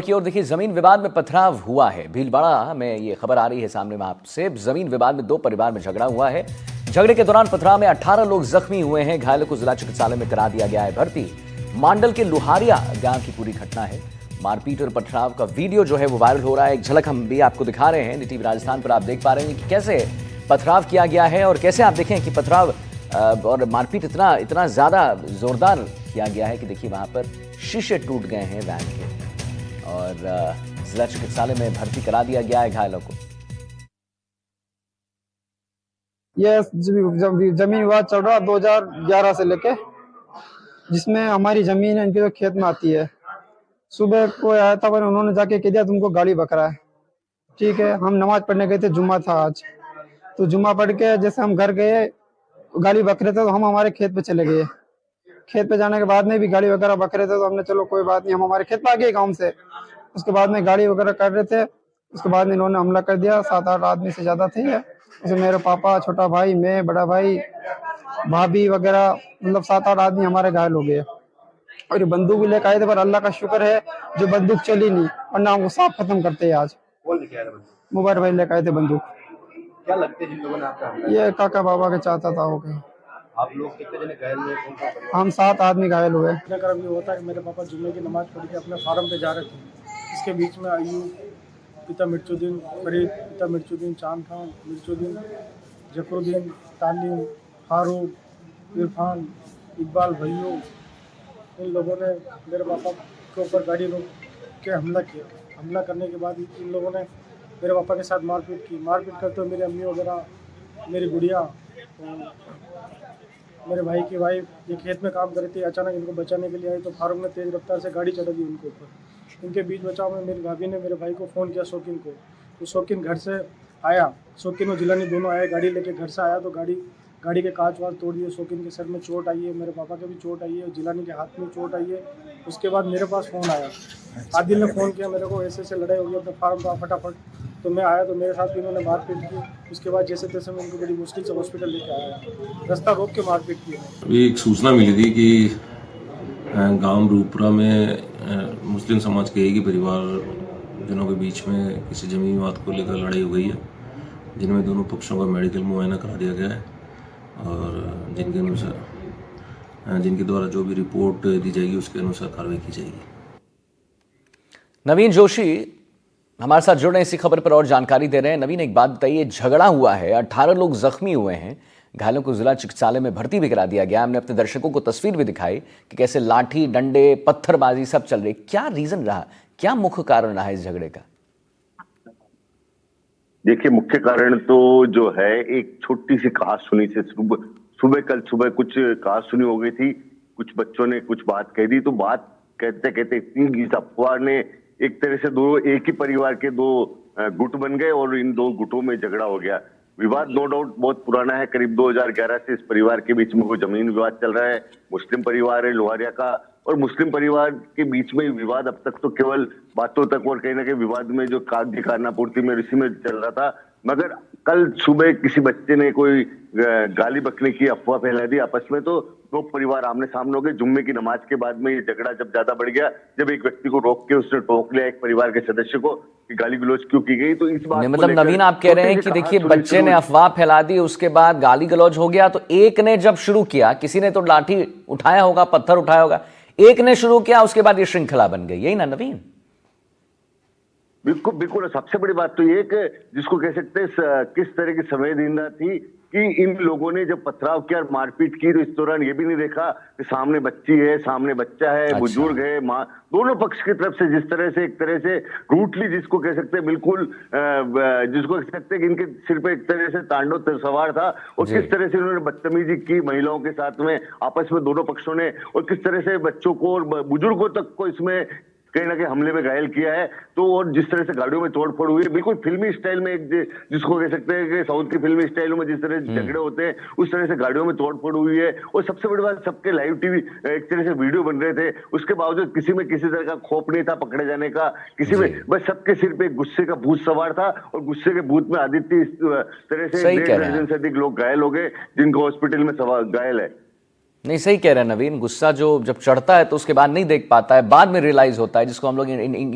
की ओर देखिए, जमीन विवाद में पथराव हुआ है। भीलवाड़ा में ये खबर आ रही है सामने में आपसे। जमीन विवाद में दो परिवार में झगड़ा हुआ है। झगड़े के दौरान पथराव में 18 लोग जख्मी हुए हैं। घायलों को जिला चिकित्सालय में करा दिया गया है भर्ती। मांडल के लुहारिया गांव की पूरी घटना है। मारपीट और पथराव का वीडियो जो है वो वायरल हो रहा है। एक झलक हम भी आपको दिखा रहे हैं। NDTV राजस्थान पर आप देख पा रहे हैं कि कैसे पथराव किया गया है और कैसे आप देखें कि पथराव और मारपीट इतना ज्यादा जोरदार किया गया है कि देखिए वहां पर शीशे टूट गए हैं वैन के और जिला चिकित्सालय में भर्ती करा दिया गया है घायलों को। ये जमीन विवाद चल रहा 2011 से लेके, जिसमें हमारी जमीन है इनके तो खेत में आती है। सुबह को आया था पर उन्होंने जाके कह दिया तुमको गाली बकरा है। ठीक है, हम नमाज पढ़ने गए थे, जुम्मा था आज। तो जुम्मा पढ़ के जैसे हम घर गए, गाली बक रहे थे तो हम हमारे खेत पे चले गए। खेत पे जाने के बाद में भी गाड़ी वगैरह बक रहे थे तो हमने चलो कोई बात नहीं, हम हमारे खेत पे आ गए गाँव से। उसके बाद में गाड़ी वगैरह कर रहे थे। उसके बाद में इन्होंने हमला कर दिया। 7-8 आदमी से ज्यादा थे। जैसे मेरे पापा, छोटा भाई, मैं, बड़ा भाई, भाभी वगैरह, मतलब 7-8 आदमी हमारे घायल हो गए। और ये बंदूक भी लेकर आए थे पर अल्लाह का शुक्र है जो बंदूक चली नहीं, वरना हमको साफ खत्म करते हैं आज। मोबाइल भाई लेकर आए थे बंदूक। क्या लगते हैं जिन लोगों ने आपका हमला ये काका बाबा के चाहता था हो गए। आप लोग कितने जने घायल हुए? हम 7 आदमी घायल हुए। कर्म ये होता है कि मेरे पापा जुम्मे की नमाज पढ़ के अपने फार्म पे जा रहे थे। इसके बीच में अयूब, पिता मिर्चुद्दीन, फरीद, पिता मिर्चुद्दीन, चांद खान, मिर्चुद्दीन, जफरुद्दीन, तालीम, फारूक, इरफान, इकबाल भैयू, इन लोगों ने मेरे पापा के ऊपर गाड़ी रोक के हमला किया। हमला करने के बाद इन लोगों ने मेरे पापा के साथ मारपीट की। मारपीट करते हुए मेरी अम्मी वगैरह, मेरी गुड़िया, मेरे भाई की वाइफ ये खेत में काम कर रही थी। अचानक इनको बचाने के लिए आई तो फारूक ने तेज़ रफ्तार से गाड़ी चढ़ा दी उनके ऊपर। इनके बीच बचाव में मेरी भाभी ने मेरे भाई को फ़ोन किया, शौकीन को। तो शौकीन घर से आया, शौकीन और जिलानी दोनों आए। गाड़ी लेके घर से आया तो गाड़ी के कांच वाच तोड़ दिए। शौकीन के सर में चोट आई है, मेरे पापा के भी चोट आई है, जिलानी के हाथ में चोट आई है। उसके बाद मेरे पास फ़ोन आया, आदिल ने फ़ोन किया मेरे को, ऐसे लड़ाई हो गई अपने फार्म पर फटाफट। तो मैं आया तो मेरे साथ भी इन्होंने मारपीट की। उसके बाद जैसे तैसे मैं उनको बड़ी मुश्किल से हॉस्पिटल लेके आया, रास्ता रोक के मारपीट की। अभी एक सूचना मिली थी कि गांव रूपपुरा में मुस्लिम समाज के एक ही परिवार जनों के बीच में किसी जमीन विवाद को लेकर लड़ाई हो गई है, जिनमें दोनों पक्षों का मेडिकल मुआयना करा दिया गया है और जिनके अनुसार जिनके द्वारा जो भी रिपोर्ट दी जाएगी उसके अनुसार कार्रवाई की जाएगी। नवीन जोशी हमारे साथ जुड़ रहे हैं इसी खबर पर और जानकारी दे रहे हैं। नवीन, एक बात बताइए, झगड़ा हुआ है, 18 लोग जख्मी हुए हैं, घायलों को जिला चिकित्सालय में भर्ती भी करा दिया गया। हमने अपने दर्शकों को तस्वीर भी दिखाई कि कैसे लाठी, डंडे, पत्थरबाजी सब चल रही। क्या रीजन रहा, क्या मुख्य कारण रहा इस झगड़े का? देखिए, मुख्य कारण तो जो है एक छोटी सी कहासुनी से कल सुबह कुछ कहासुनी हो गई थी। कुछ बच्चों ने कुछ बात कह दी तो बात कहते कहते इतनी अफवाह ने एक तरह से एक ही परिवार के दो गुट बन गए और इन दो गुटों में झगड़ा हो गया। विवाद नो डाउट बहुत पुराना है, करीब 2011 से इस परिवार के बीच में कोई जमीन विवाद चल रहा है। मुस्लिम परिवार है लोहारिया का, और मुस्लिम परिवार के बीच में विवाद अब तक तो केवल बातों तक और कहीं ना कहीं विवाद में जो कागजी खानापूर्ति में इसी में चल रहा था। मगर कल सुबह किसी बच्चे ने कोई गाली बकने की अफवाह फैला दी आपस में, तो दो परिवार आमने सामने हो गए। जुम्मे की नमाज के बाद में ये झगड़ा जब ज्यादा बढ़ गया, जब एक व्यक्ति को रोक के उसने टोक लिया एक परिवार के सदस्य को कि गाली गलौज क्यों की गई, तो इस बात मतलब नवीन, आप कह रहे हैं कि देखिए बच्चे ने अफवाह फैला दी, उसके बाद गाली गलौज हो गया, तो एक ने जब शुरू किया, किसी ने तो लाठी उठाया होगा, पत्थर उठाया होगा, एक ने शुरू किया, उसके बाद ये श्रृंखला बन गई, यही ना नवीन? बिल्कुल बिल्कुल। सबसे बड़ी बात तो ये कि जिसको कह सकते हैं किस तरह की संवेदनशीलता थी कि इन लोगों ने जब पथराव किया और मारपीट की तो इस दौरान ये भी नहीं देखा कि सामने बच्ची है, सामने बच्चा है, बुजुर्ग है, माँ, दोनों पक्ष की तरफ से जिस तरह से एक तरह से रूटली जिसको कह सकते हैं बिल्कुल जिसको कह सकते हैं कि इनके सिर पे एक तरह से तांडव सवार था, और किस तरह से उन्होंने बदतमीजी की महिलाओं के साथ में आपस में दोनों पक्षों ने, और किस तरह से बच्चों को और बुजुर्गों तक को इसमें कहीं ना कहीं हमले में घायल किया है। तो और जिस तरह से गाड़ियों में तोड़फोड़ हुई है, बिल्कुल फिल्मी स्टाइल में, एक जिसको कह सकते हैं कि साउथ की फिल्मी स्टाइलों में जिस तरह झगड़े होते हैं उस तरह से गाड़ियों में तोड़फोड़ हुई है। और सबसे बड़ी बात, सबके लाइव टीवी एक तरह से वीडियो बन रहे थे, उसके बावजूद किसी में किसी तरह का खौफ नहीं था पकड़े जाने का, किसी में बस सबके सिर पे गुस्से का भूत सवार था, और गुस्से के भूत में आदित्य इस तरह से 1.5 दर्जन से अधिक लोग घायल हो गए, जिनको हॉस्पिटल में घायल है। नहीं, सही कह रहे हैं नवीन। गुस्सा जो जब चढ़ता है तो उसके बाद नहीं देख पाता है, बाद में रियलाइज होता है, जिसको हम लोग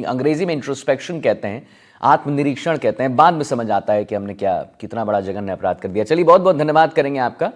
अंग्रेजी में इंट्रोस्पेक्शन कहते हैं, आत्मनिरीक्षण कहते हैं। बाद में समझ आता है कि हमने कितना बड़ा जघन्य अपराध कर दिया। चलिए, बहुत बहुत धन्यवाद करेंगे आपका।